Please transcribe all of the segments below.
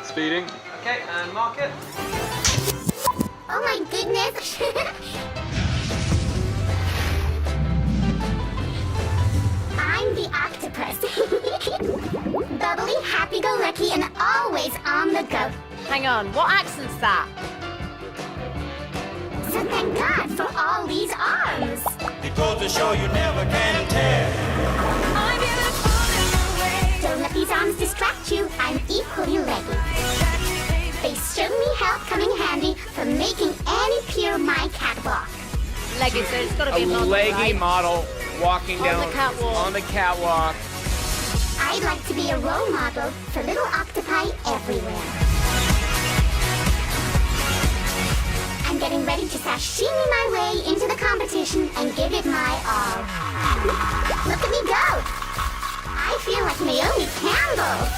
Speeding. Okay, and mark it. Oh my goodness! I'm the Octopus. Bubbly, happy-go-lucky, and always on the go. Hang on, what accent's that? So thank God for all these arms. It goes to show you never can tell. Don't let these arms distract you. I'm equally leggy. They certainly help come in handy for making any pier my catwalk. Leggy, so it's got to be a model, leggy right? model walking down On the catwalk. I'd like to be a role model for little octopi everywhere. I'm getting ready to sashimi my way into the competition and give it my all. Look at me go! I feel like Naomi Campbell.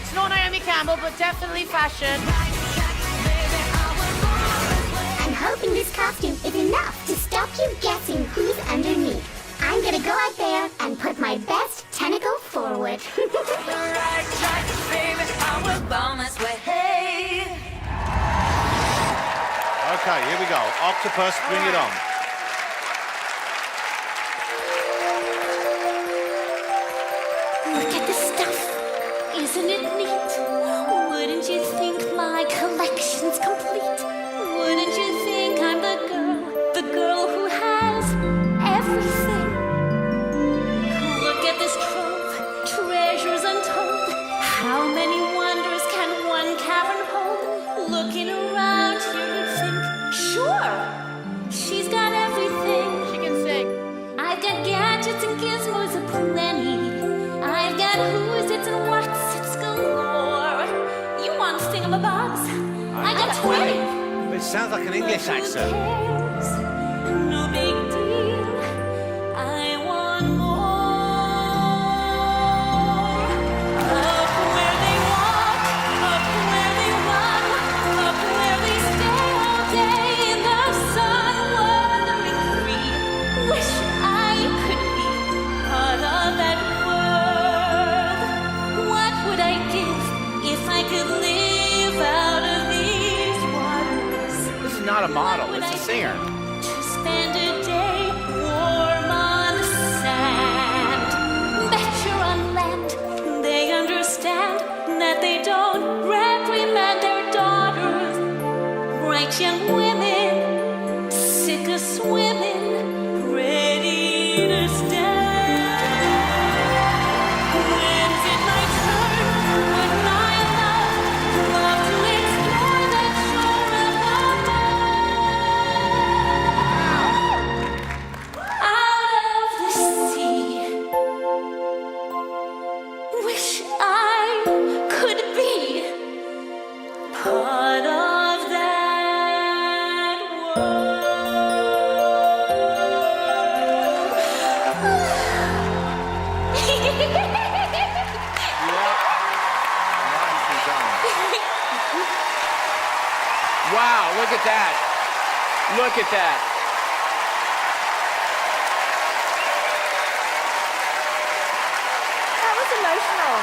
It's not Naomi Campbell, but definitely fashion. I'm hoping this costume is enough to stop you guessing who's underneath. I'm gonna go out there and put my best tentacle forward. Okay, here we go. Octopus, bring it on. Look at this stuff. Isn't it neat? Wouldn't you think my collection's complete? Wouldn't you think I'm the girl who has everything? Look at this trove, treasures untold. How many wonders can one cavern hold? Looking around here, you'd think, sure, she's got everything. She can sing. I've got gadgets and gizmos aplenty. I've got who's its and what's its galore. You want thingamabobs? I got 20. It sounds like an English accent. Who cares? No big deal. I want more. Up where they walk, up where they run, up where they stay all day in the sun, wandering free. Wish I could be part of that world. What would I give if I could live out of these waters? This is not a model, it's a singer. To spend a day warm on the sand. Bet you're on land. They understand that they don't reprimand their daughters. Bright young women, sick of swimming, ready to stand. When's it my turn? Wouldn't I love to explore that shore above? Out of the sea. Wish I could be part of that Nicely done. Wow, look at that. Look at that. That was emotional.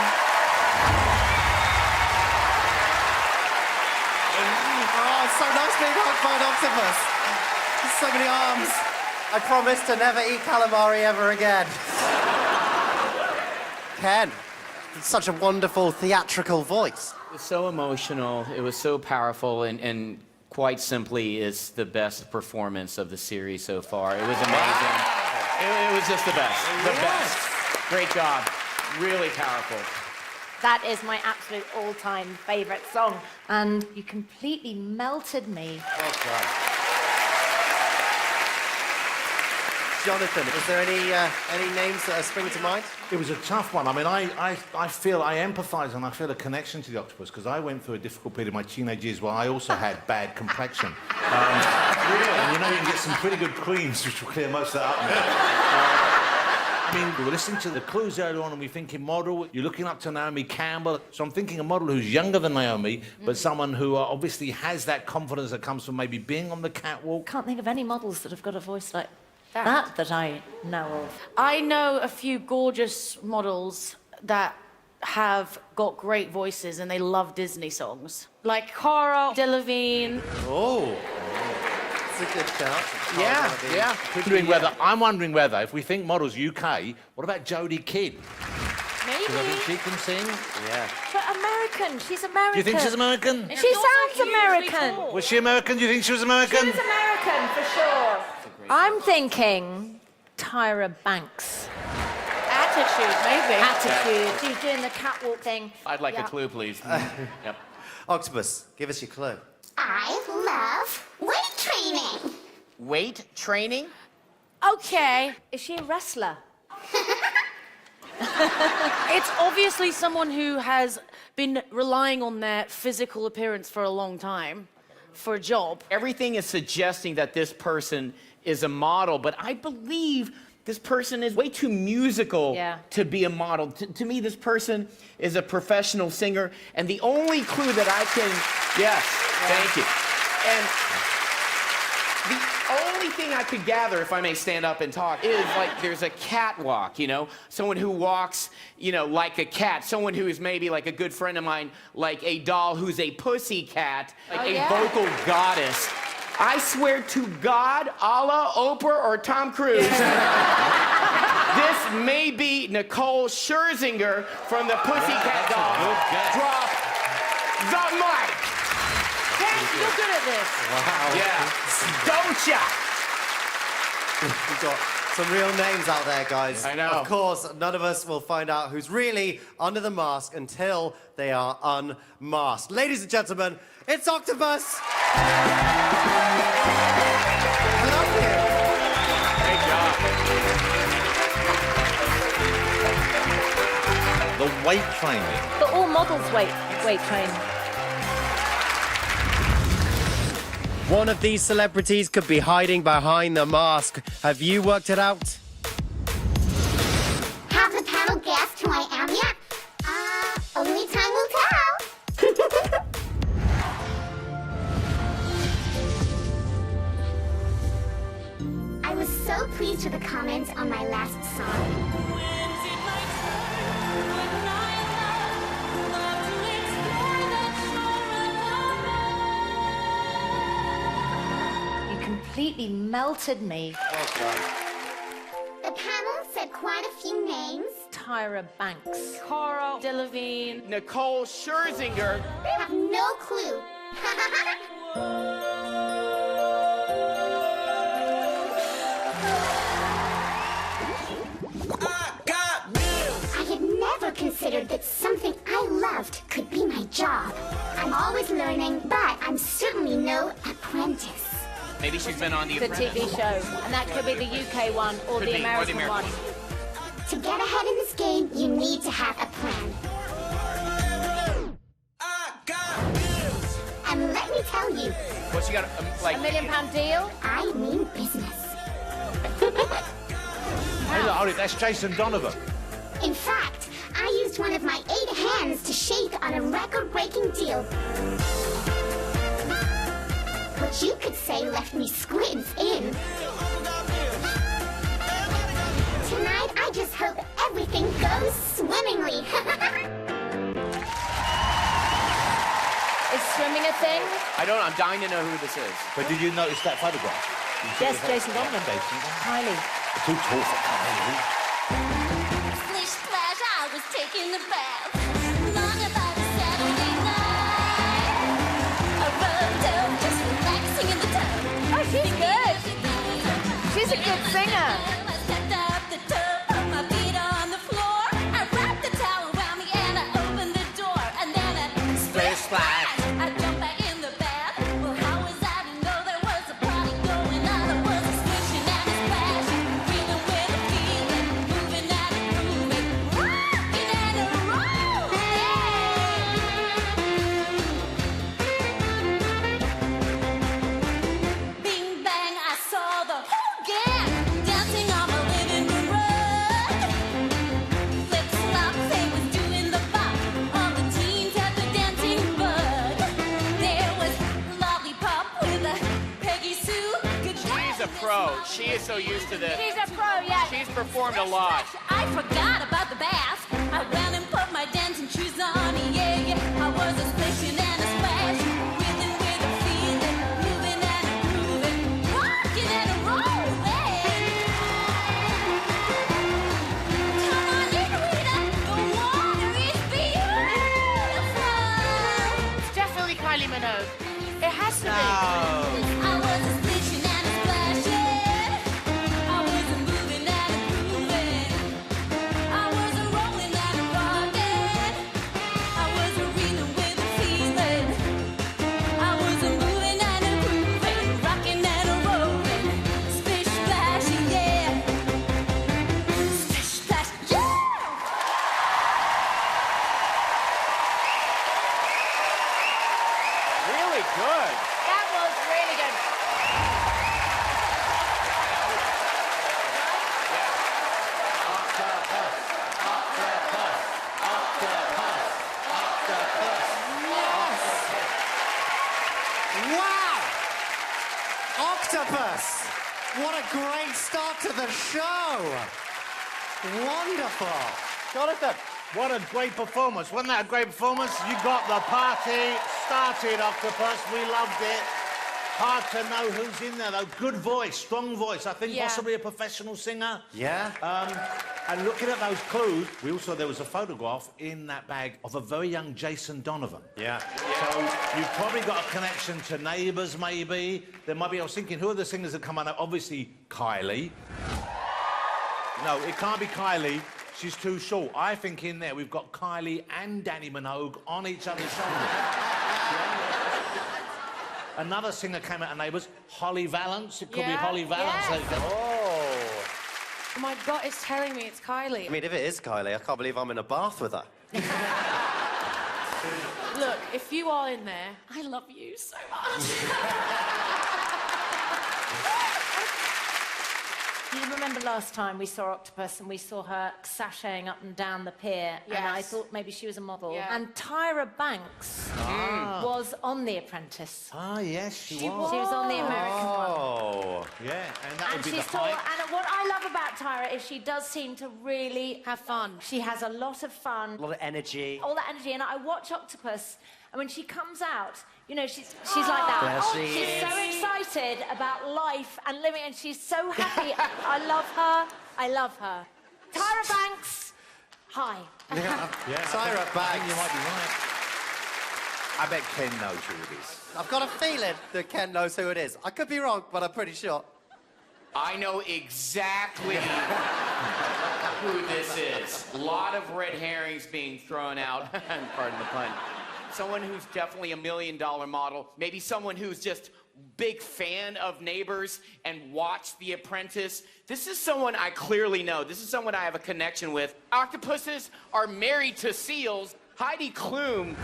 Oh, it's so nice being hugged by an octopus. There's so many arms. I promise to never eat calamari ever again. Ken, it's such a wonderful theatrical voice. It was so emotional, it was so powerful, and quite simply, it's the best performance of the series so far. It was amazing. It was just the best. The best. Great job. Really powerful. That is my absolute all-time favourite song. And you completely melted me. Okay. Jonathan, is there any names that are spring to mind? It was a tough one. I mean, I empathise and I feel a connection to the octopus because I went through a difficult period in my teenage years where I also had bad complexion. Really? And you know, you can get some pretty good creams which will clear most of that up now. I mean, we were listening to the clues earlier on and we're thinking model, you're looking up to Naomi Campbell. So I'm thinking a model who's younger than Naomi, but someone who obviously has that confidence that comes from maybe being on the catwalk. Can't think of any models that have got a voice like that I know of. I know a few gorgeous models that have got great voices and they love Disney songs. Like Cara Delevingne. Oh. That's a good shout. Yeah. I'm wondering whether, if we think models UK, what about Jodie Kidd? Maybe. Because I think she can sing. Yeah. But American. She's American. Do you think she's American? She sounds American. Was she American? Do you think she was American? She was American, for sure. I'm thinking Tyra Banks. Attitude, maybe. Attitude. She's doing the catwalk thing. I'd like Yeah. a clue, please. Yep. Octopus, give us your clue. I love weight training. Weight training? Okay. Is she a wrestler? It's obviously someone who has been relying on their physical appearance for a long time for a job. Everything is suggesting that this person is a model, but I believe this person is way too musical to be a model. To me, this person is a professional singer, and the only clue that I can... Yes, thank you. And the only thing I could gather, if I may stand up and talk, is like there's a catwalk, you know? Someone who walks, you know, like a cat. Someone who is maybe like a good friend of mine, like a doll who's a pussy cat, like a vocal goddess. I swear to God, Allah, Oprah, or Tom Cruise, this may be Nicole Scherzinger from the Pussycat Dolls. Drop the mic. You're good at this. Wow. Yeah. Don't ya? We've got some real names out there, guys. I know. Of course, none of us will find out who's really under the mask until they are unmasked. Ladies and gentlemen, it's Octopus. I love The you. weight training. But all models weight train. One of these celebrities could be hiding behind the mask. Have you worked it out? Have the panel guessed who I am yet? Only time will tell. I was so pleased with the comments on my last song. You completely melted me. The panel said quite a few names. Tyra Banks. Cara Delevingne. Nicole Scherzinger. They have no clue. I had never considered that something I loved could be my job. I'm always learning, but I'm certainly no apprentice. Maybe she's been on The TV show. And that could be the UK one or Could the be, or the American one. American. To get ahead in this game, you need to have a plan. And let me tell you, Well, she got like... £1 million deal? I mean business. Hey, look, hold it, that's Jason Donovan. In fact, I used one of my 8 hands to shake on a record-breaking deal. What you could say left me squints in. Tonight, I just hope everything goes swimmingly. Is swimming a thing? I don't know, I'm dying to know who this is. But did you notice that photograph? Yes, Jason Donovan. Highly. It's too tall for Kylie. Splish splash, I was taking a bath. Long about a Saturday night. I rubbed up, just relaxing in the tub. Oh, she's good. She's a good singer. I stepped up the tub, put my feet on the floor. I wrapped the towel around me and I opened the door. And then I splish splash. I jumped back in the bath. Well, how was I to know there was a party going on? There was a splishing and a splashing, breathing with a feeling, moving and a grooving, rocking and a rolling. Bing bang, I saw the whole gang dancing on my living room rug. Flip flop, they was doing the bop. All the teens had the dancing bug. There was Lollipop with a Peggy Sue. She's a pro. She is so used to this. She's a pro, yeah. She's performed a lot. I forgot about the bath. I went and put my dancing some shoes on, yeah, yeah. I was a splishing and a splash, rhythm with a feeling, moving and a grooving, rocking and a rolling. Come on in, Rita, the water is beautiful. It's definitely Kylie Minogue. It has to be. I was a splishing and a splashing. I was a moving and a grooving. I was a rolling and a rocking. I was a rhythm with a feeling. I was a moving and a grooving, rocking and a rolling. Splish splashing, yeah. Splish splash, yeah. Really good. That was really good. Wow! Octopus! What a great start to the show! Wonderful! Jonathan, what a great performance. Wasn't that a great performance? You got the party started, Octopus. We loved it. Hard to know who's in there, though. Good voice, strong voice. I think Yeah. possibly a professional singer. Yeah? And looking at those clues, we also, there was a photograph in that bag of a very young Jason Donovan. Yeah. So you've probably got a connection to Neighbours, maybe. There might be, I was thinking, who are the singers that come on? Obviously, Kylie. No, it can't be Kylie. She's too short. I think in there we've got Kylie and Danny Minogue on each other's shoulders. Another singer came out of Neighbours, Holly Valance. It could be Yeah, Holly Valance. yes. There you go. Oh my God, it's telling me it's Kylie. I mean, if it is Kylie, I can't believe I'm in a bath with her. Look, if you are in there, I love you so much. You remember last time we saw Octopus and we saw her sashaying up and down the pier, and I Yes. thought maybe she was a model. Yeah. And Tyra Banks was on The Apprentice. Ah, yes, she She was on the American one. Oh. Yeah, and that would And be the she's height. and what I love about Tyra is she does seem to really Have fun. She has a lot of fun, A lot of energy. all that energy. And I watch Octopus, and when she comes out, you know, she's like that. There she She's is. so excited about life and living, and she's so happy. I love her. I love her. Tyra Banks, hi. Yeah. Tyra I think Banks. you might be right. I bet Ken knows who it is. I've got a feeling that Ken knows who it is. I could be wrong, but I'm pretty sure. I know exactly who this is. A lot of red herrings being thrown out. Pardon the pun. Someone who's definitely $1 million model. Maybe someone who's just big fan of Neighbours and watched The Apprentice. This is someone I clearly know. This is someone I have a connection with. Octopuses are married to seals. Heidi Klum,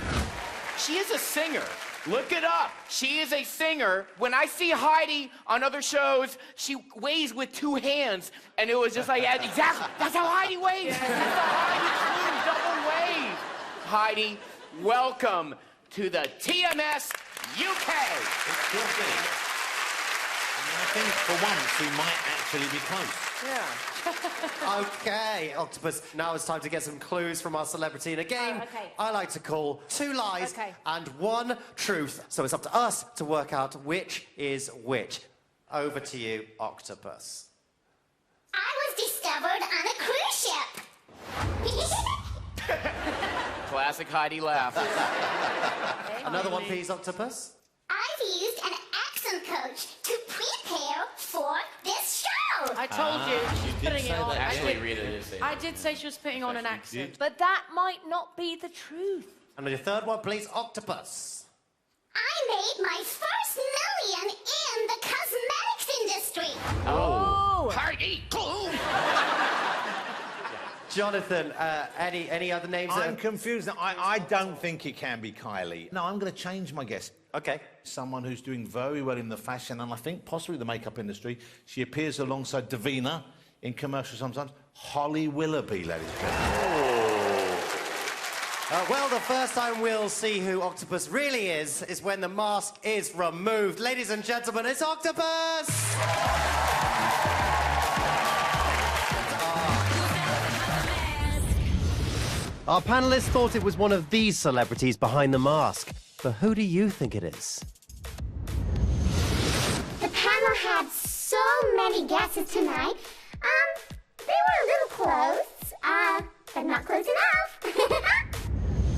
she is a singer. Look it up. She is a singer. When I see Heidi on other shows, she waves with two hands. And it was just like, yeah, exactly. That's how Heidi waves. That's how Heidi Klum double wave. Heidi, welcome to the TMS UK. It could be. I think for once we might actually be close. Okay, Octopus. Now it's time to get some clues from our celebrity in a game Oh, okay. I like to call 2 lies Okay. and 1 truth. So it's up to us to work out which is which. Over to you, Octopus. I was discovered on a cruise ship. Classic Heidi laugh. Another one, please, Octopus. I've used an accent coach to prepare for this show. I told you, she's putting it on. Actually, Rita did say I did say she was putting on an accent. But that might not be the truth. And then your third one, please, Octopus. I made my first million in the cosmetics industry. Oh, Heidi Klum. Jonathan, any other names? I'm confused. Now, I don't think it can be Kylie. No, I'm going to change my guess. Okay. Someone who's doing very well in the fashion and I think possibly the makeup industry. She appears alongside Davina in commercials sometimes. Holly Willoughby, ladies and gentlemen. Well, the first time we'll see who Octopus really is when the mask is removed. Ladies and gentlemen, it's Octopus! Our panelists thought it was one of these celebrities behind the mask. But who do you think it is? The panel had so many guesses tonight. They were a little close, but not close enough.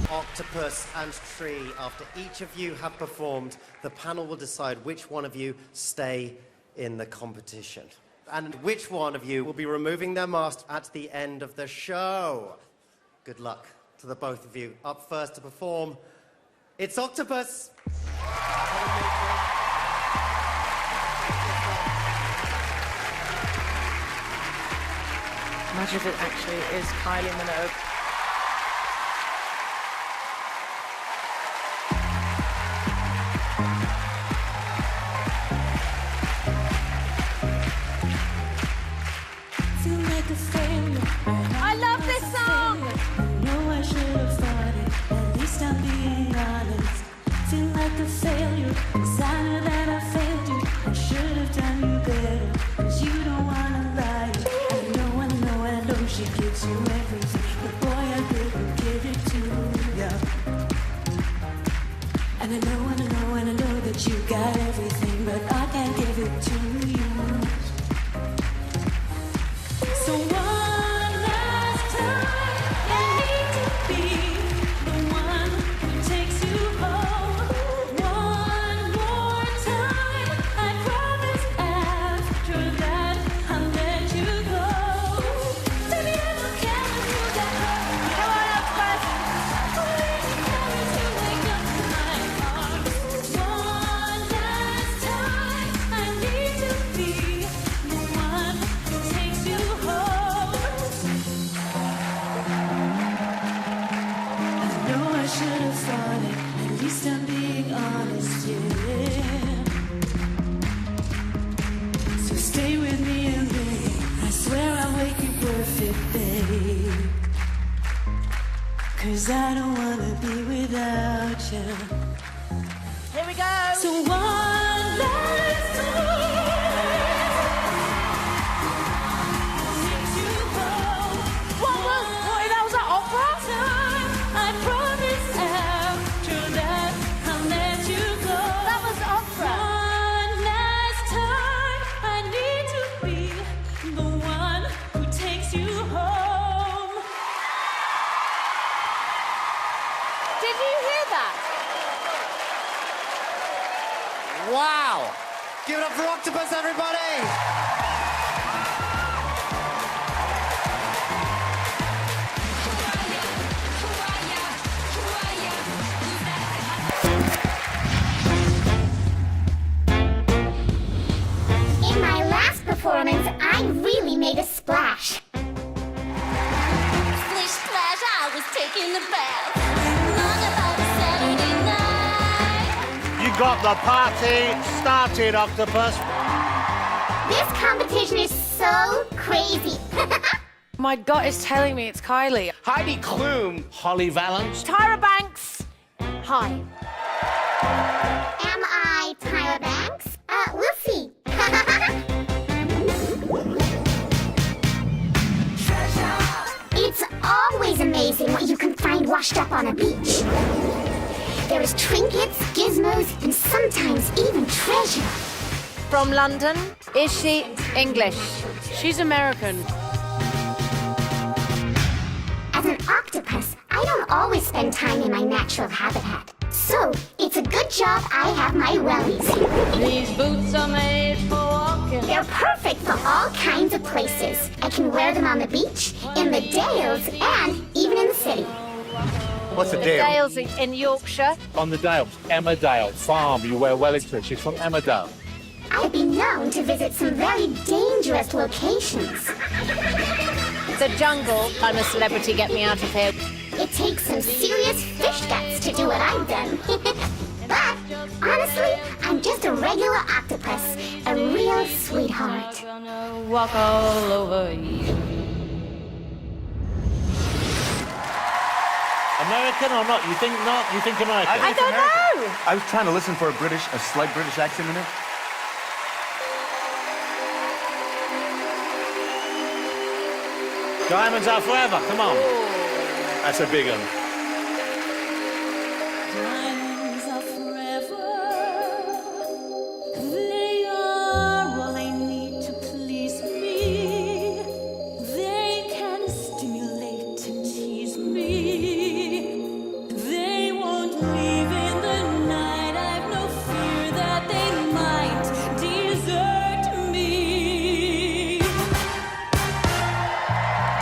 Octopus and Tree, after each of you have performed, the panel will decide which one of you stay in the competition. And which one of you will be removing their mask at the end of the show. Good luck to the both of you. Up first to perform, it's Octopus. Imagine if it actually is Kylie Minogue. I love this song. No, I should have thought it. At least I'm being honest. Feel like a failure, 'cause I know that I failed you. I should have done you better, 'cause you don't wanna lie. I know she gives you everything, but boy, I couldn't give it to you. And I know that you got everything, but I can't give it to you. So one last time, I need to be the one who takes you home. One more time, I promise after that I'll let you go. Baby, I don't care if you get hurt. Come on, Octopus. To wake up in my arms. One last time, I need to be the one who takes you home. I know I should have thought it. At least I'm being honest, yeah. So stay with me and babe, I swear I'll make you perfect, babe. 'Cause I don't wanna be without you. Here we go. So one last time, takes you home. What, that was an opera? Time, I promise after that I'll let you go. That was opera. One last time, I need to be the one who takes you home. Did you hear that? Wow! Give it up for Octopus, everybody! In my last performance, I really made a splash. Splish splash, I was taking a bath. Long about a Saturday night. You got the party started, Octopus. This competition is so crazy. My gut is telling me it's Kylie. Heidi Klum. Holly Valance. Tyra Banks. Hi. Am I Tyra Banks? We'll see. It's always amazing what you can find washed up on a beach. There is trinkets, gizmos, and sometimes even treasure. From London. Is she English? She's American. As an octopus, I don't always spend time in my natural habitat. So, it's a good job I have my wellies. These boots are made for walking. They're perfect for all kinds of places. I can wear them on the beach, in the Dales, and even in the city. What's the deal? Dales in Yorkshire. On the Dales. Emmerdale Farm. You wear Wellington. She's from Emmerdale. I've been known to visit some very dangerous locations. The jungle. I'm a celebrity. Get me out of here. It takes some serious fish guts to do what I've done. But, honestly, I'm just a regular octopus, a real sweetheart. Gonna walk all over you. American or not? You think not? You think American? I don't know. I was trying to listen for a slight British accent in it. Diamonds are forever. Come on. That's a big one. Diamonds are forever. They are all I need to please me. They can stimulate and tease me. They won't leave in the night. I've no fear that they might desert me.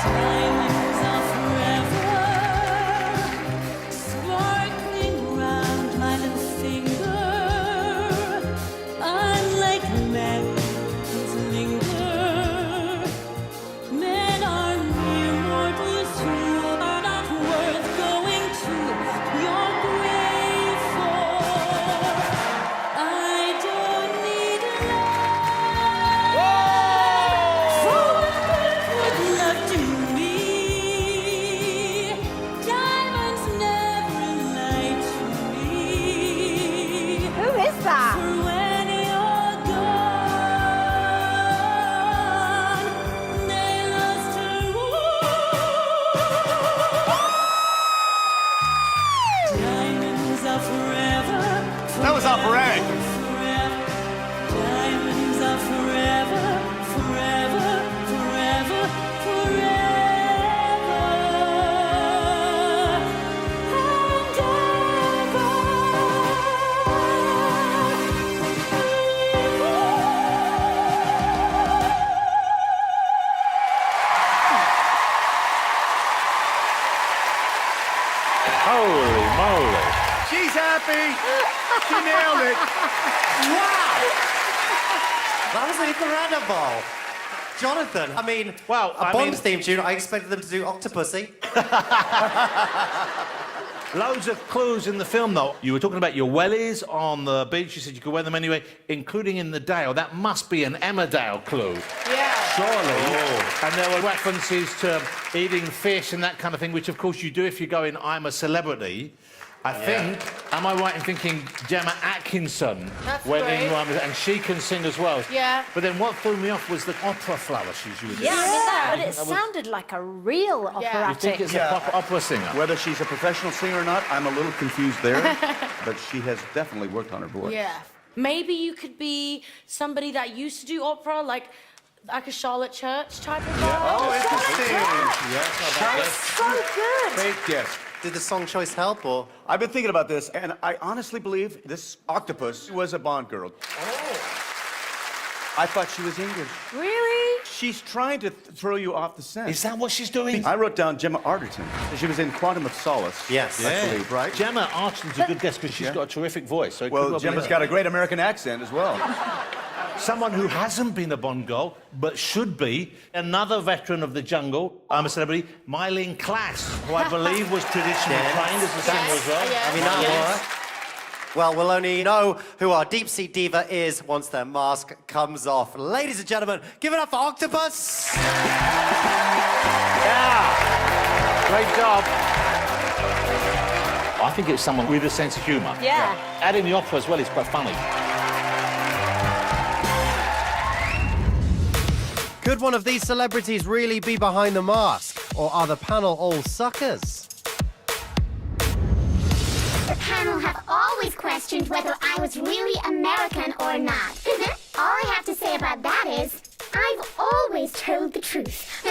Diamonds are forever, sparkling round my little finger. Unlike lamps linger, men are mere mortals who are not worth going to your grave for. I don't need love for what would love to me. Diamonds never lie to me. Who is that? For when you're gone, they lost her Diamonds are forever. That was operatic. Forever. Diamonds are forever, forever, forever, forever. And Holy moly. She's happy. She nailed it. That was incredible. Jonathan, I mean, Well, a I Bond mean- theme tune, I expected them to do Octopusy. Loads of clues in the film, though. You were talking about your wellies on the beach. You said you could wear them anyway, including in the Dale. That must be an Emmerdale clue. Yeah. Surely. And there were references to eating fish and that kind of thing, which, of course, you do if you go in I'm a Celebrity. I think, am I right in thinking Gemma Atkinson That's went in, great. and she can sing as well. Yeah. But then what threw me off was the opera flourishes you were doing. Yeah, but it That was- sounded like a real Yeah. You think operatic. it's a proper opera singer? Whether she's a professional singer or not, I'm a little confused there. But she has definitely worked on her voice. Yeah. Maybe you could be somebody that used to do opera, like a Charlotte Church type of vibe. Oh, interesting. So good. Great guess. Did the song choice help, or? I've been thinking about this, and I honestly believe this Octopus was a Bond girl. Oh. I thought she was English. Really? She's trying to throw you off the scent. Is that what she's doing? I wrote down Gemma Arterton. She was in Quantum of Solace. Yes. I believe, right? Gemma Arterton's a good guess because she's got a terrific voice. So it could Well, well be Gemma's her. got a great American accent as well. Someone who hasn't been a Bond girl, but should be, another veteran of the jungle, I'm a Celebrity, Mylene Klass, who I believe was traditionally Yes. trained as a singer as well. Yes. I mean, that worked. Well, we'll only know who our deep sea diva is once their mask comes off. Ladies and gentlemen, give it up for Octopus! Yeah! Great job. I think it's someone with a sense of humour. Yeah. Adding the opera as well is quite funny. Could one of these celebrities really be behind the mask? Or are the panel all suckers? The panel have always questioned whether I was really American or not. All I have to say about that is, I've always told the truth.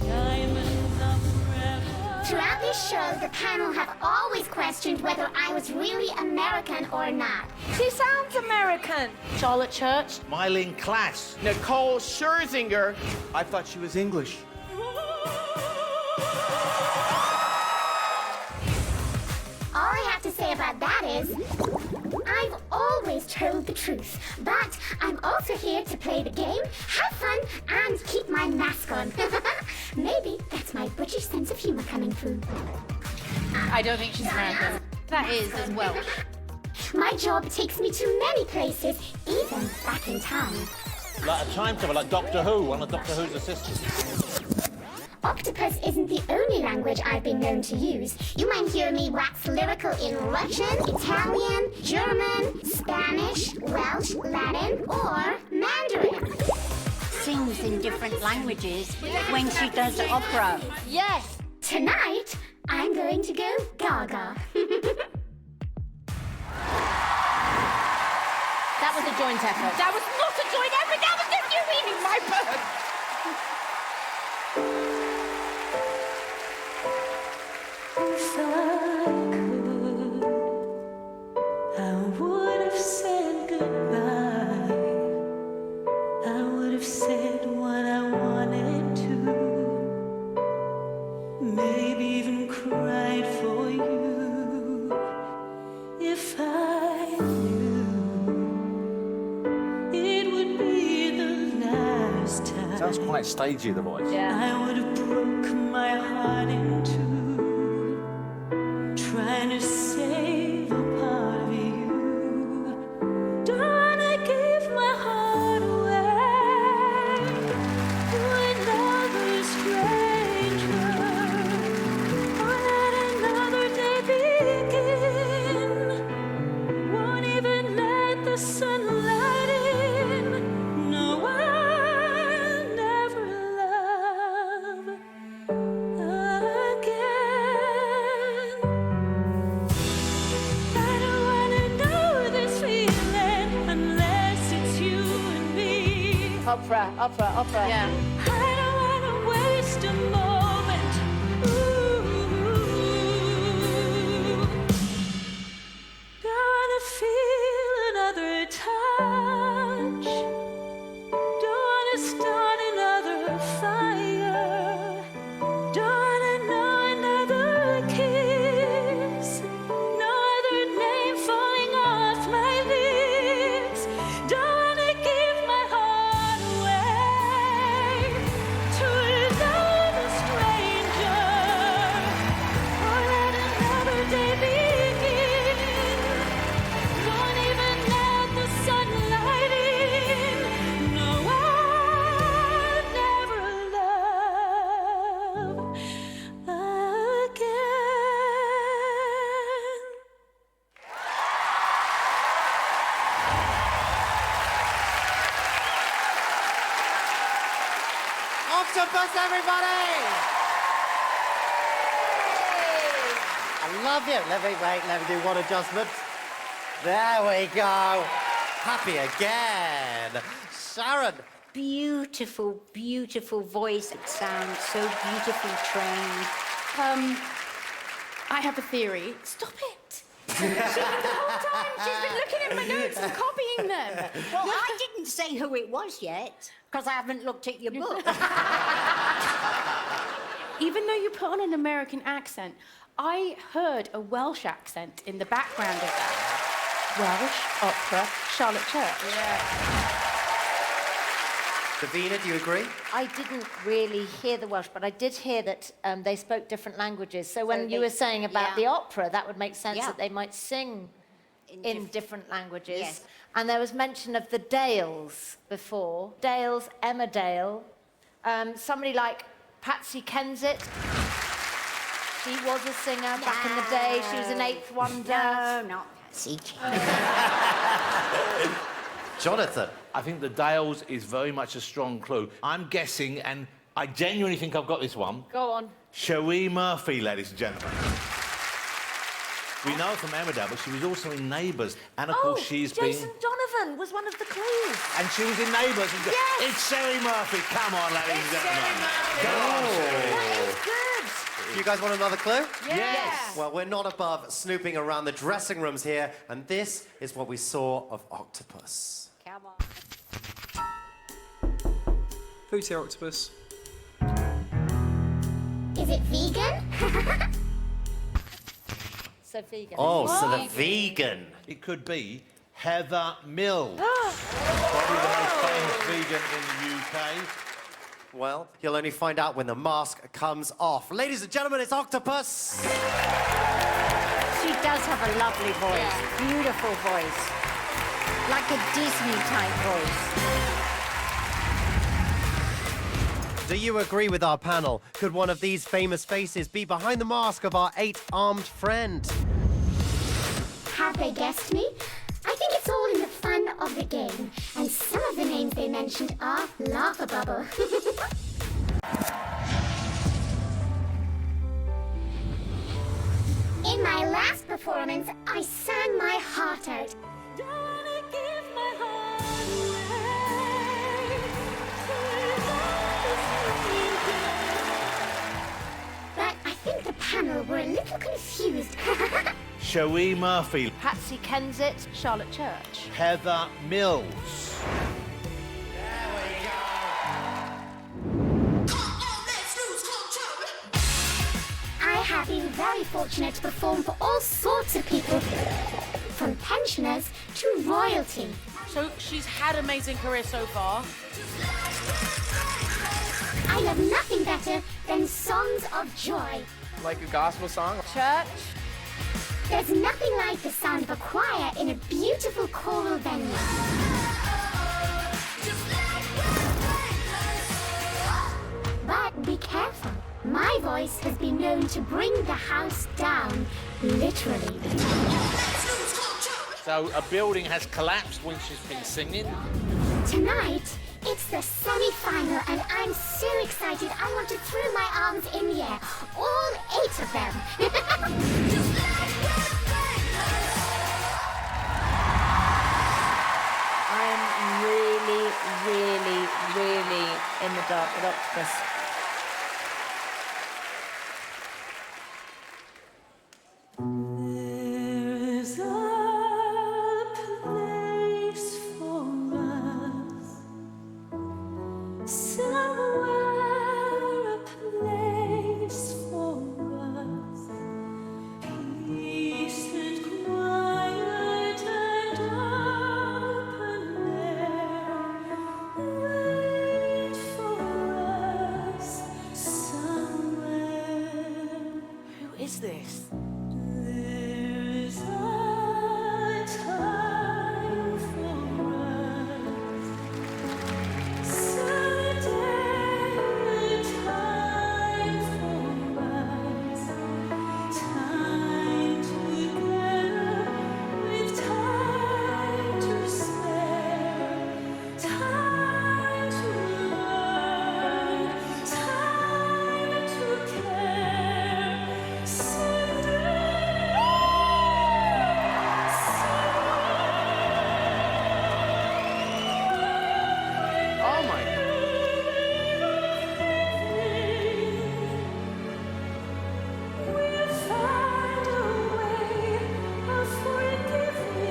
diamonds are forever. Throughout this show, the panel have always questioned whether I was really American or not. She sounds American. Charlotte Church. Mylene Klass. Nicole Scherzinger. I thought she was English. All I have to say about that is, I've always told the truth. But I'm also here to play the game, have fun, and keep my mask on. Maybe that's my British sense of humor coming through. I don't think she's American. That is as well. My job takes me to many places, even back in time. Like a time travel, like Doctor Who, one of Doctor Who's assistants. Octopus isn't the only language I've been known to use. You might hear me wax lyrical in Russian, Italian, German, Spanish, Welsh, Latin, or Mandarin. sings in different languages when she does opera. Yes. Tonight, I'm going to go gaga. That was a joint effort. That was not a joint effort, that was just you eating my bird. If I could, I would have said goodbye. I would have said what I wanted to. Maybe even cried for you. If I knew it would be the last time. Sounds quite stagey, the voice. I would have broke my heart in two, trying to save a part of you. Don't wanna give my heart away to another stranger, or let another day begin. Won't even let the sunlight in. No, I'll never love again. I don't wanna know this feeling unless it's you and me. Opera. Yeah. I don't wanna waste a moment. Ooh. Don't wanna feel another touch. Don't wanna start another fire. Don't wanna know another kiss. No other name falling off my lips. Don't wanna give my heart away to another stranger, or let another day begin. Won't even let the sunlight in. No, I'll never love again. Octopus, everybody! I love you. Let me do one adjustment. There we go. Happy again. Sharon. Beautiful, beautiful voice. It sounds so beautifully trained. I have a theory. Stop it. The whole time she's been looking at my notes and copying them. Well, I didn't say who it was yet, because I haven't looked at your book. Even though you put on an American accent, I heard a Welsh accent in the background of that. Welsh opera, Charlotte Church. Davina, do you agree? I didn't really hear the Welsh, but I did hear that they spoke different languages. So when you were saying about the opera, that would make sense that they might sing in different languages. Yes. And there was mention of the Dales before. Dales, Emma Dale, somebody like Patsy Kensit. She was a singer back in the day. She was an eighth wonder. No, not Patsy. Jonathan. I think the Dales is very much a strong clue. I'm guessing, and I genuinely think I've got this one. Go on. Cherie Murphy, ladies and gentlemen. We know her from Emmerdale, but she was also in Neighbours. And of course, she's Jason been... Donovan was one of the clues. And she was in Neighbours. Yes! It's Cherie Murphy. Come on, ladies and gentlemen. Come on, Cherie. That is good. You guys want another clue? Yes. Well, we're not above snooping around the dressing rooms here, and this is what we saw of Octopus. Come on. Food's here, Octopus. Is it vegan? So vegan. Oh, so the vegan. It could be Heather Mills. Probably the most famous vegan in the UK. Well, you'll only find out when the mask comes off. Ladies and gentlemen, it's Octopus. She does have a lovely voice. Beautiful voice. Like a Disney-type voice. Do you agree with our panel? Could one of these famous faces be behind the mask of our 8-armed friend? Have they guessed me? I think it's all in the fun of the game. And some of the names they mentioned are laughable. In my last performance, I sang my heart out. Don't wanna give my heart away. But I think the panel were a little confused. Cherie Murphy, Patsy Kensit, Charlotte Church. Heather Mills. I have been very fortunate to perform for all sorts of people, from pensioners to royalty. So she's had an amazing career so far. I love nothing better than songs of joy. Like a gospel song? Church. There's nothing like the sound of a choir in a beautiful choral venue. But be careful. My voice has been known to bring the house down, literally. So a building has collapsed when she's been singing. Tonight, it's the semi-final, and I'm so excited I want to throw my arms in the air. All 8 of them. I'm really, really, really in the dark with Octopus. There is a place for us, somewhere a place for us, peace and quiet and open air, wait for us somewhere. Who is this? There is a time for us, someday time for us, time together with time to spare, time to learn, time to care. Oh my. We'll find a way of forgiving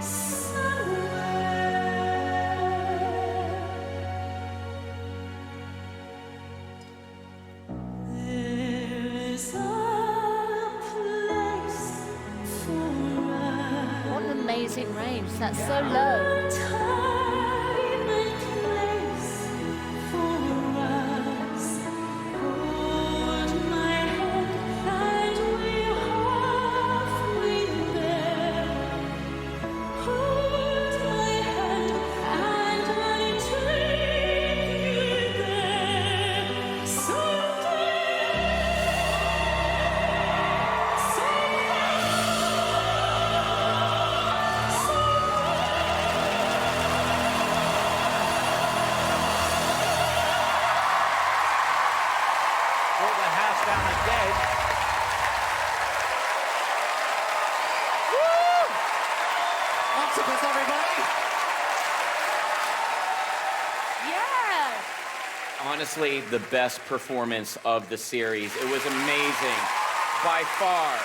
somewhere. There is a place for us. What an amazing range. That's so low. Time and place for us. Hold my hand and we're halfway there. Hold my hand and I take you there. Brought the house down again. Octopus, everybody! Yeah! Honestly, the best performance of the series. It was amazing, by far.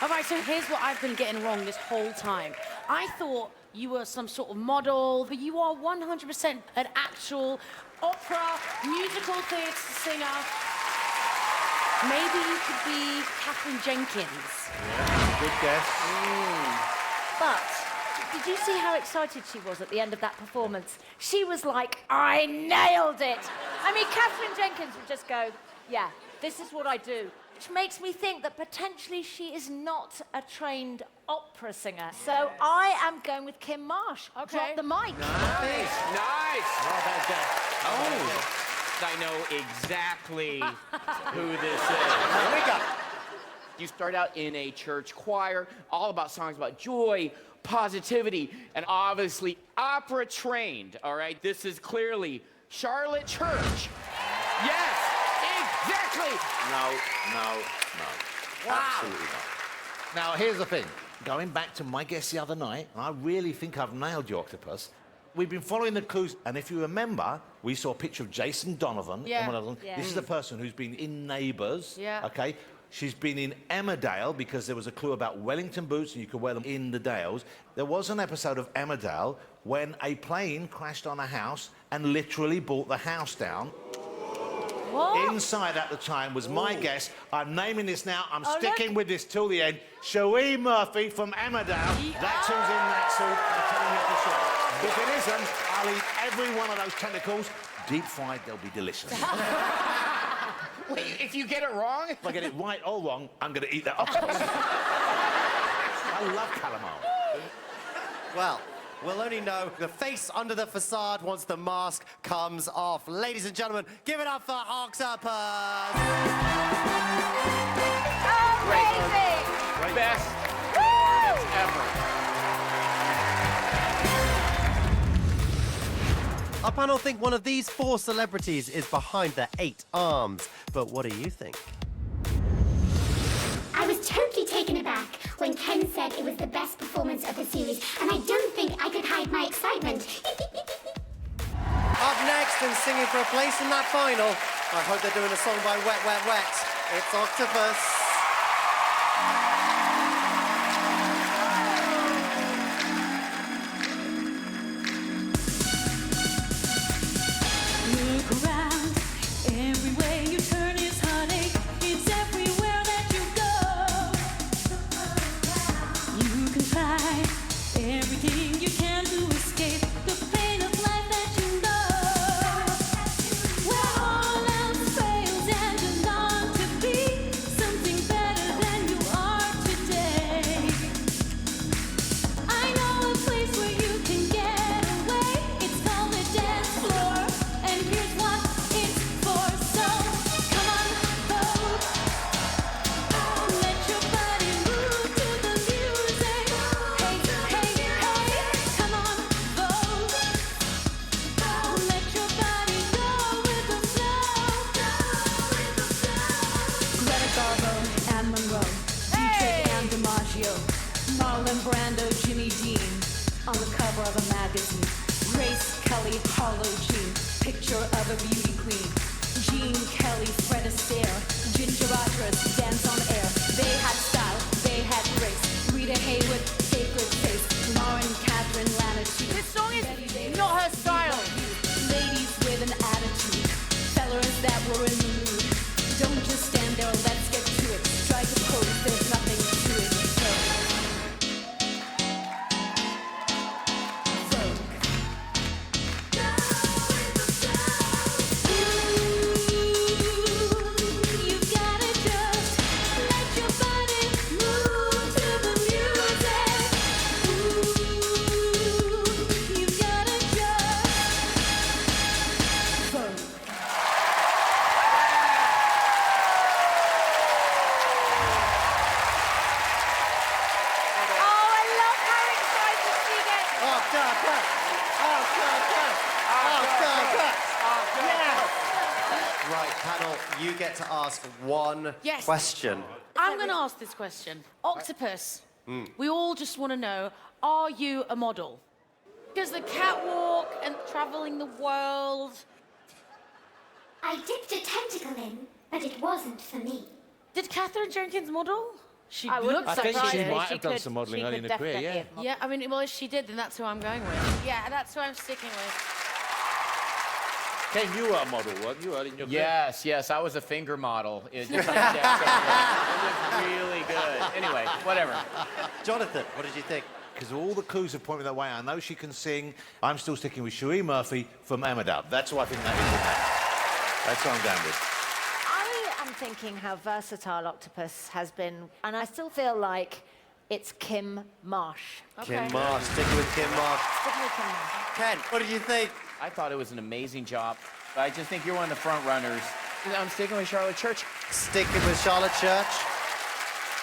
All right, so here's what I've been getting wrong this whole time. I thought you were some sort of model, but you are 100% an actual opera, musical theatre singer. Maybe you could be Catherine Jenkins. Good guess. But did you see how excited she was at the end of that performance? She was like, I nailed it. I mean, Catherine Jenkins would just go, yeah, this is what I do. Which makes me think that potentially she is not a trained opera singer. So I am going with Kim Marsh. Okay. Drop the mic. Nice, nice. Not bad guess. Oh, I know exactly who this is. Here we go. You start out in a church choir, all about songs about joy, positivity, and obviously opera trained, all right? This is clearly Charlotte Church. Yes, exactly. No. Wow. Absolutely not. Now, here's the thing. Going back to my guess the other night, I really think I've nailed you, Octopus. We've been following the clues, and if you remember, we saw a picture of Jason Donovan. Yeah. in one of them. Yeah. This is the person who's been in Neighbours. Yeah. Okay. She's been in Emmerdale because there was a clue about Wellington boots and you could wear them in the Dales. There was an episode of Emmerdale when a plane crashed on a house and literally brought the house down. What? Inside at the time was my guess. I'm naming this now. I'm Oh, sticking look. with this till the end. Cherie Murphy from Emmerdale. That's who's in that suit. I'm telling you for sure. If it isn't, I'll eat every one of those tentacles. Deep fried, they'll be delicious. Wait, if you get it wrong? If I get it right or wrong, I'm going to eat that octopus. I love calamari. Well, we'll only know the face under the facade once the mask comes off. Ladies and gentlemen, give it up for Octopus! Amazing! Best performance ever. Our panel think one of these 4 celebrities is behind the 8 arms. But what do you think? I was totally taken aback when Ken said it was the best performance of the series, and I don't think I could hide my excitement. Up next and singing for a place in that final, I hope they're doing a song by Wet Wet Wet. It's Octopus. Look around, everywhere you turn is heartache. It's everywhere that you go. You can try everything you can to escape the pain of life that you know. Where all else fails and you long to be something better than you are today. I know a place where you can get away. It's called a dance floor, and here's what it's for. So come on, vote. Let your body move to the music. Hey, hey, hey, come on, vote. Let your body go with the flow. Greta Garbo and Monroe, Dietrich and DiMaggio, Marlon Brando, Jimmy Dean, on the cover of a magazine. Grace Kelly, Harlow Jean, picture of a beauty queen. Jean Kelly, Fred Astaire, Ginger Rogers, dance on air. They had style, they had grace. Rita Hayworth, sacred face. Lauren, Catherine, Lana Chi. This song is not her style. Ladies with an attitude, fellers that were in the mood. Don't just stand there, let's get to it. Strike a pose, there's nothing to it. You've gotta just let your body move to the music. You've gotta just vote. Oh, I love how excited she gets. Octopus! Octopus! Octopus! Right, panel, you get to ask one Yes. question. I'm going to ask this question. Octopus, we all just want to know, are you a model? Because the catwalk and traveling the world. I dipped a tentacle in, but it wasn't for me. Did Catherine Jenkins model? She I wouldn't looks I think like she she did. might have done some modelling early in her career, yeah. Yeah, I mean, well, if she did, then that's who I'm going with. Yeah, that's who I'm sticking with. Ken, you were a model, weren't you, early in your career? Yes, I was a finger model. It was really good. Anyway, whatever. Jonathan, what did you think? Because all the clues have pointed that way. I know she can sing. I'm still sticking with Cherie Murphy from Emmerdale. That's who I think that is. That's what I'm going with. I am thinking how versatile Octopus has been, and I still feel like it's Kim Marsh. Kim Marsh, sticking with Kim Marsh. Sticking with Kim Marsh. Ken, what did you think? I thought it was an amazing job. I just think you're one of the front runners. I'm sticking with Charlotte Church. Sticking with Charlotte Church.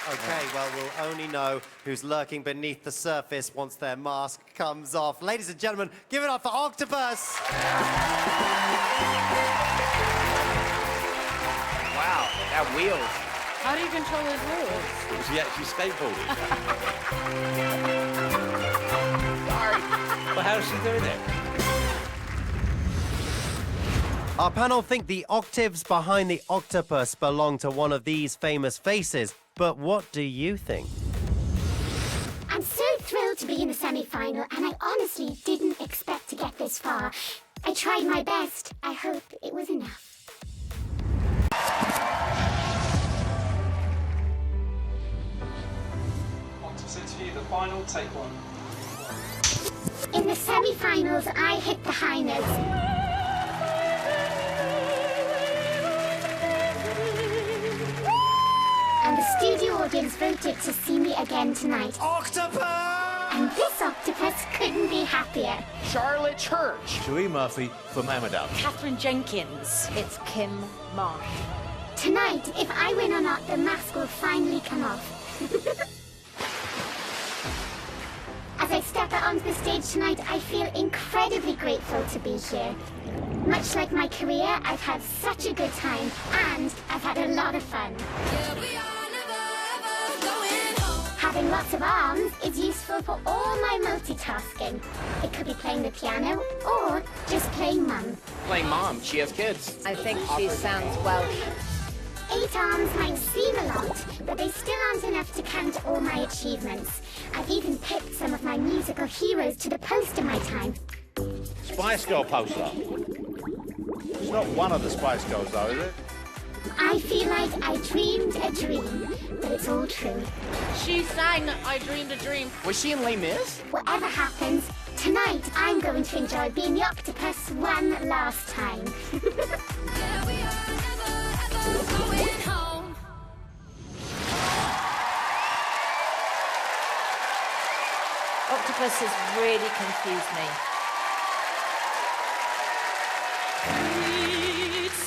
Okay, well, we'll only know who's lurking beneath the surface once their mask comes off. Ladies and gentlemen, give it up for Octopus! Wow, that wheels. How do you control those wheels? She actually skateboarded. Sorry. Well, how's she doing it? Our panel think the octaves behind the octopus belong to one of these famous faces. But what do you think? I'm so thrilled to be in the semi-final, and I honestly didn't expect to get this far. I tried my best. I hope it was enough. Octopus interview, the final, take one. In the semi-finals, I hit the high notes. And the studio audience voted to see me again tonight. Octopus! And this octopus couldn't be happier. Charlotte Church. Cherie Murphy from Emmerdale. Catherine Jenkins. It's Kim Marsh. Tonight, if I win or not, the mask will finally come off. As I step out onto the stage tonight, I feel incredibly grateful to be here. Much like my career, I've had such a good time, and I've had a lot of fun. Having lots of arms is useful for all my multitasking. It could be playing the piano, or just playing mum. Playing mom. She has kids. I think she sounds Welsh. 8 arms might seem a lot, but they still aren't enough to count all my achievements. I've even picked some of my musical heroes to the post in my time. Spice Girl poster. It's not one of the Spice Girls, though, is it? I feel like I dreamed a dream, but it's all true. She sang I Dreamed a Dream. Was she in Les Mis? Whatever happens, tonight I'm going to enjoy being the octopus one last time. Octopus has really confused me.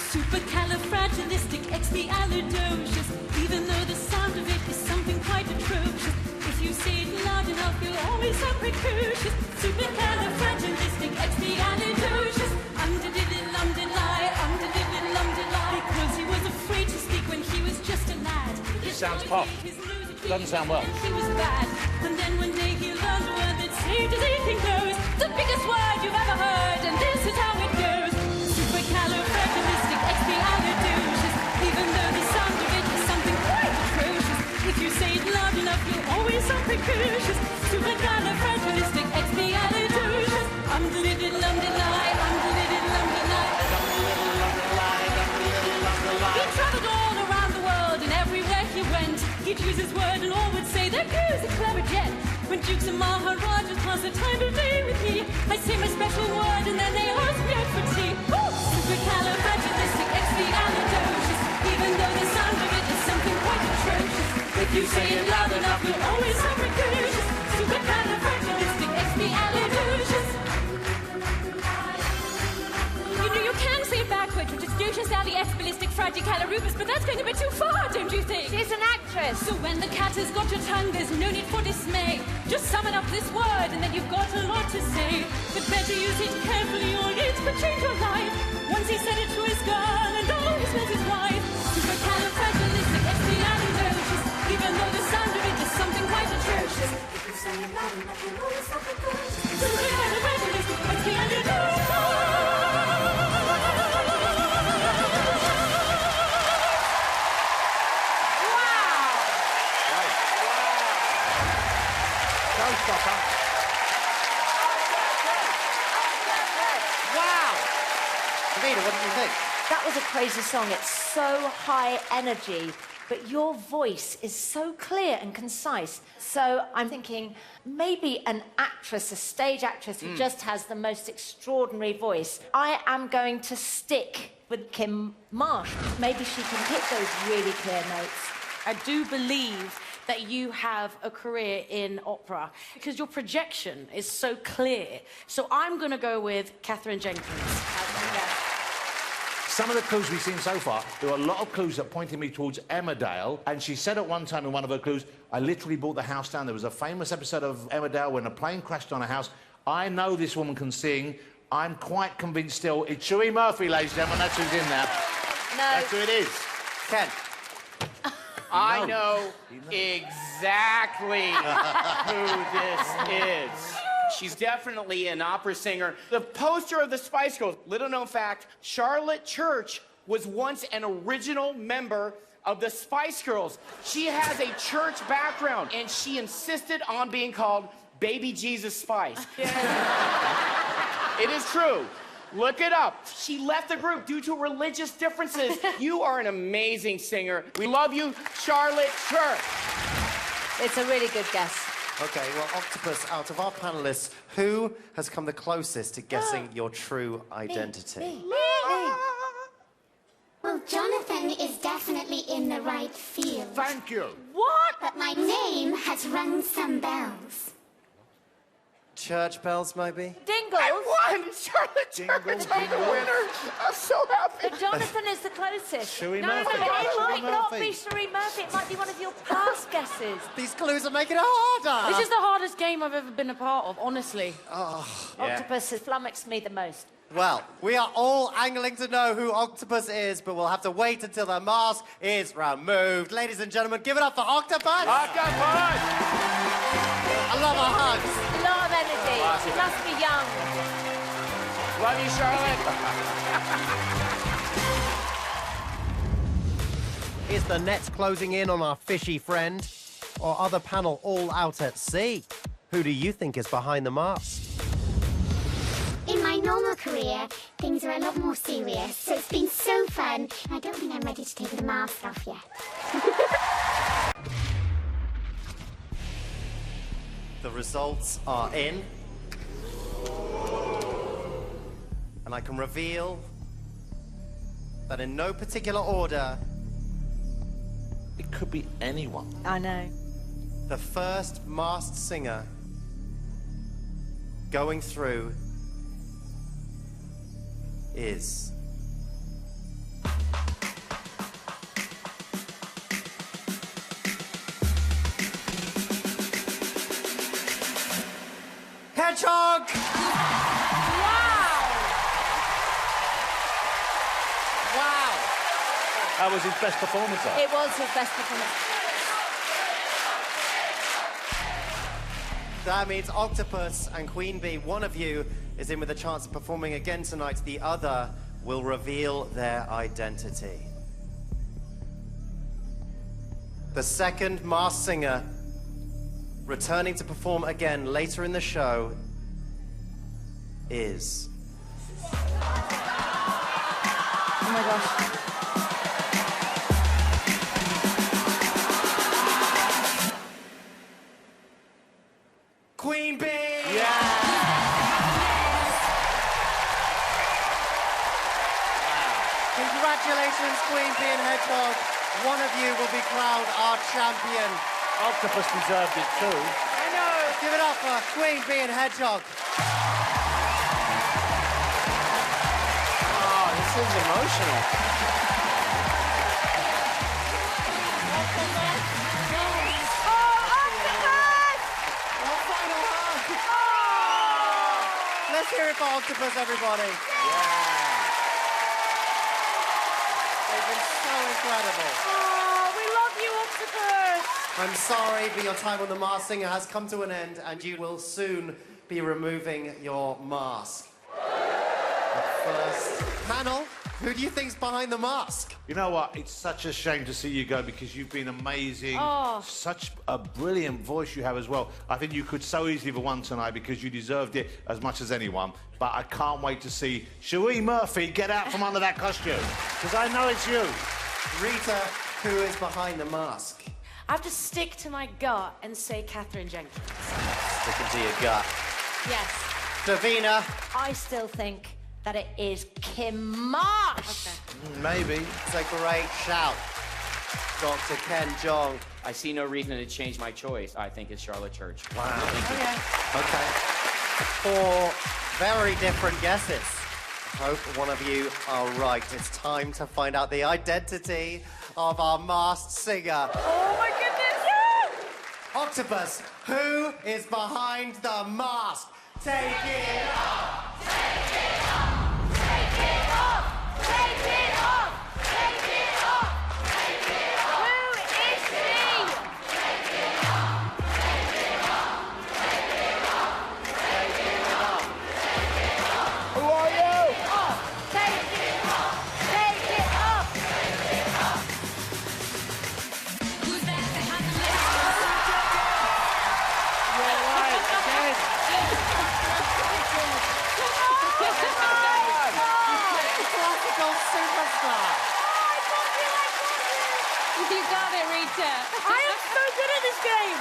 Supercalifragilisticexpialidocious. Even though the sound of it is something quite atrocious. If you say it loud enough, you'll always sound precocious. Supercalifragilisticexpialidocious. Umdiddly-lumdiddly. Because he was afraid to speak when he was just a lad. It sounds pop. Doesn't sound well. He was bad. And then one day he learned a word that saved his aching nose. The biggest word you've ever heard, and this is how it goes. Supercalifragilisticexpialidocious. Even though the sound of it is something quite atrocious. If you say it loud enough, you'll always sound precocious. Supercalifragilisticexpialidocious. Umdiddly-lumdiddly. He traveled all around the world, and everywhere he went, he'd use his word and all would say, there goes a clever jet. When dukes and maharajas pass the time of day with me, I say my special word and then they ask me out for tea. Supercalifragilisticexpialidocious. Even though the sound of it is something quite atrocious. If you say it loud enough, you'll always sound precocious. Supercalifragilisticexpialidocious. You know, you can say it backwards, which is Docious Alliesballisticfragicalorubus, but that's going a bit too far, don't you think? She's an actress. So when the cat has got your tongue, there's no need for dismay. Just summon up this word, and then you've got a lot to say. But better use it carefully, or it could change your life. Once he said it to his girl, and always met his wife. Supercalifragilisticexpialidocious. Even though the sound of it is something quite atrocious. If you say it loud enough, you'll always sound precocious. Supercalifragilisticexpialidocious. Wow! Davina, what did you think? That was a crazy song. It's so high energy, but your voice is so clear and concise. So I'm thinking maybe an actress, a stage actress who just has the most extraordinary voice. I am going to stick with Kim Marsh. Maybe she can hit those really clear notes. I do believe that you have a career in opera because your projection is so clear. So I'm going to go with Catherine Jenkins. some of the clues we've seen so far, there were a lot of clues that pointed me towards Emmerdale. And she said at one time in one of her clues, I literally brought the house down. There was a famous episode of Emmerdale when a plane crashed on a house. I know this woman can sing. I'm quite convinced still. It's Cherie Murphy, ladies and gentlemen. That's who's in there. No. That's who it is. Ken. I know exactly who this is. She's definitely an opera singer. The poster of the Spice Girls. Little known fact, Charlotte Church was once an original member of the Spice Girls. She has a church background, and she insisted on being called Baby Jesus Spice. It is true. Look it up. She left the group due to religious differences. You are an amazing singer. We love you, Charlotte Church. It's a really good guess. Okay, well, Octopus, out of our panelists, who has come the closest to guessing your true identity? Well, Jonathan is definitely in the right field. Thank you. What? But my name has rung some bells. Church bells, maybe? Dingles. I won! Charlotte Church, I'm the winner. I'm so happy. But Jonathan is the closest. Cherie no, Murphy. it might not Murphy. be Cherie Murphy. It might be one of your past guesses. These clues are making it harder! This is the hardest game I've ever been a part of, honestly. Octopus has flummoxed me the most. Well, we are all angling to know who Octopus is, but we'll have to wait until the mask is removed. Ladies and gentlemen, give it up for Octopus! Octopus! I love our hugs! A lot of energy. She must be young. Love you, Charlotte. Is the net closing in on our fishy friend? Or are the panel all out at sea? Who do you think is behind the mask? In my normal career, things are a lot more serious, so it's been so fun. I don't think I'm ready to take the mask off yet. The results are in. And I can reveal that in no particular order, It could be anyone. I know. the first masked singer going through is... Hedgehog! Wow! That was his best performance, though. It was his best performance. That means Octopus and Queen Bee, one of you is in with a chance of performing again tonight. The other will reveal their identity. The second masked singer returning to perform again later in the show is... Oh my gosh. Queen Bee! Congratulations, Queen Bee and Hedgehog. One of you will be crowned our champion. Octopus deserved it, too. I know. Give it up for Queen Bee and Hedgehog. Oh, this is emotional. Let's hear it for Octopus, everybody. They've been so incredible. Oh, we love you, Octopus. I'm sorry, but your time on The Masked Singer has come to an end, and you will soon be removing your mask. But first, panel, who do you think's behind the mask? You know what? It's such a shame to see you go because you've been amazing. Oh. Such a brilliant voice you have as well. I think you could so easily have won tonight because you deserved it as much as anyone. But I can't wait to see Cherie Murphy get out from under that costume because I know it's you. Rita, who is behind the mask? I have to stick to my gut and say Catherine Jenkins. Sticking to your gut. Yes. Davina. I still think that it is Kim Marsh. Okay. Maybe. It's a great shout. Dr. Ken Jeong. I see no reason to change my choice. I think it's Charlotte Church. Wow. Okay. Okay. Four very different guesses. Hope one of you are right. It's time to find out the identity of our masked singer. Oh my goodness! Octopus, who is behind the mask? Take it off! Take it off! Take it off! Take it off! Take it off! Take it off! Who is she? Take it off! Take it off! Take it off! Take it off! Take it off! Who are you? Off! Take it off! Take it off! Take it off! Who's that behind the list? You're right, again. Classical superstar. You got it, Rita. I am so good at this game!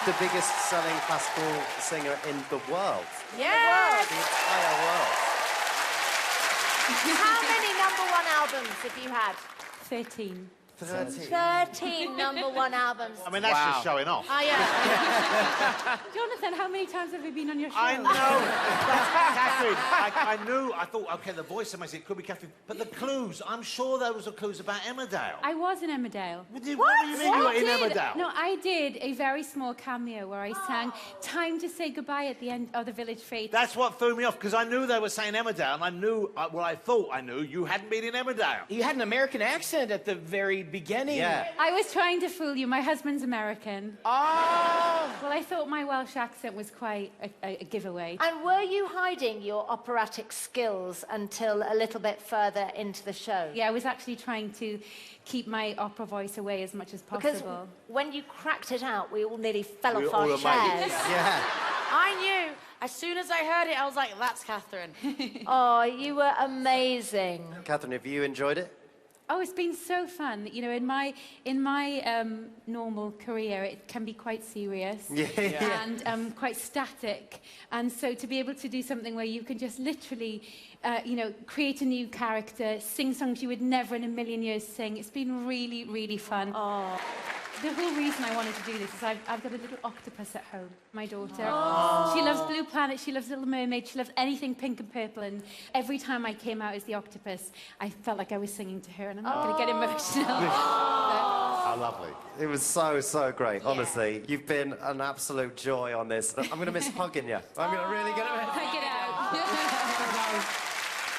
The biggest selling classical singer in the world. Yes! The entire world. How many #1 albums have you had? 13. 13 #1 albums. I mean, that's just showing off. Oh, yeah. Jonathan, how many times have you been on your show? I know. Catherine, I knew. I thought, okay, the voice amazing. It could be Catherine. But the clues, I'm sure there was a clues about Emmerdale. I was in Emmerdale. What do you mean you were in Emmerdale? No, I did a very small cameo where I sang Time to Say Goodbye at the end of The Village Fate. That's what threw me off, because I knew they were saying Emmerdale, and I knew, well, I thought I knew you hadn't been in Emmerdale. You had an American accent at the very beginning. Yeah. I was trying to fool you. My husband's American. Oh! Well, I thought my Welsh accent was quite a giveaway. And were you hiding your operatic skills until a little bit further into the show? Yeah, I was actually trying to keep my opera voice away as much as possible. Because when you cracked it out, we all nearly fell We off all our amazed. chairs. Yeah. I knew. As soon as I heard it, I was like, that's Catherine. Oh, you were amazing. Catherine, have you enjoyed it? Oh, it's been so fun. You know, in my normal career, it can be quite serious and quite static. And so to be able to do something where you can just literally, you know, create a new character, sing songs you would never in a million years sing, it's been really, really fun. Oh. The whole reason I wanted to do this is I've got a little octopus at home, my daughter. She loves Blue Planet, she loves Little Mermaid, she loves anything pink and purple, and every time I came out as the octopus, I felt like I was singing to her, and I'm not going to get emotional. Oh, lovely. It was so, so great, honestly. You've been an absolute joy on this. I'm going to miss hugging you. I'm going to really get it. Get out.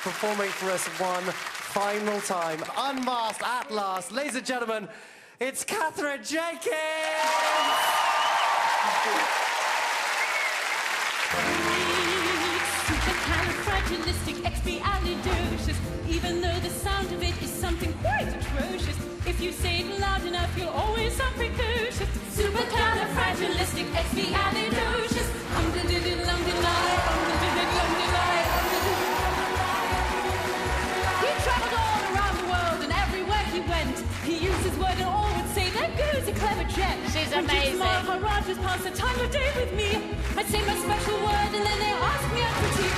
Performing for us one final time, unmasked at last. Ladies and gentlemen, it's Catherine Jenkins! Supercalifragilisticexpialidocious. Even though the sound of it is something quite atrocious, if you say it loud enough, you'll always sound precocious. Supercalifragilisticexpialidocious. He traveled all around the world, and everywhere he went, he used his word and all would say, there goes a clever jet. She's When amazing. Jits Maharajas pass the time of day with me, I say my special word and then they ask me out for tea.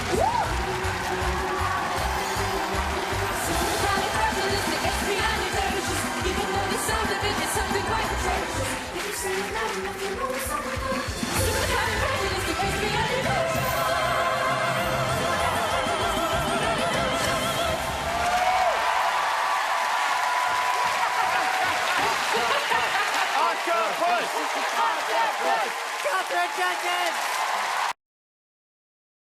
Supercalifragilisticexpialidocious. Even though the sound of it is something quite atrocious, if you say it loud enough, you'll always sound precocious. Supercalifragilisticexpialidocious. Octopus! Catherine Jenkins!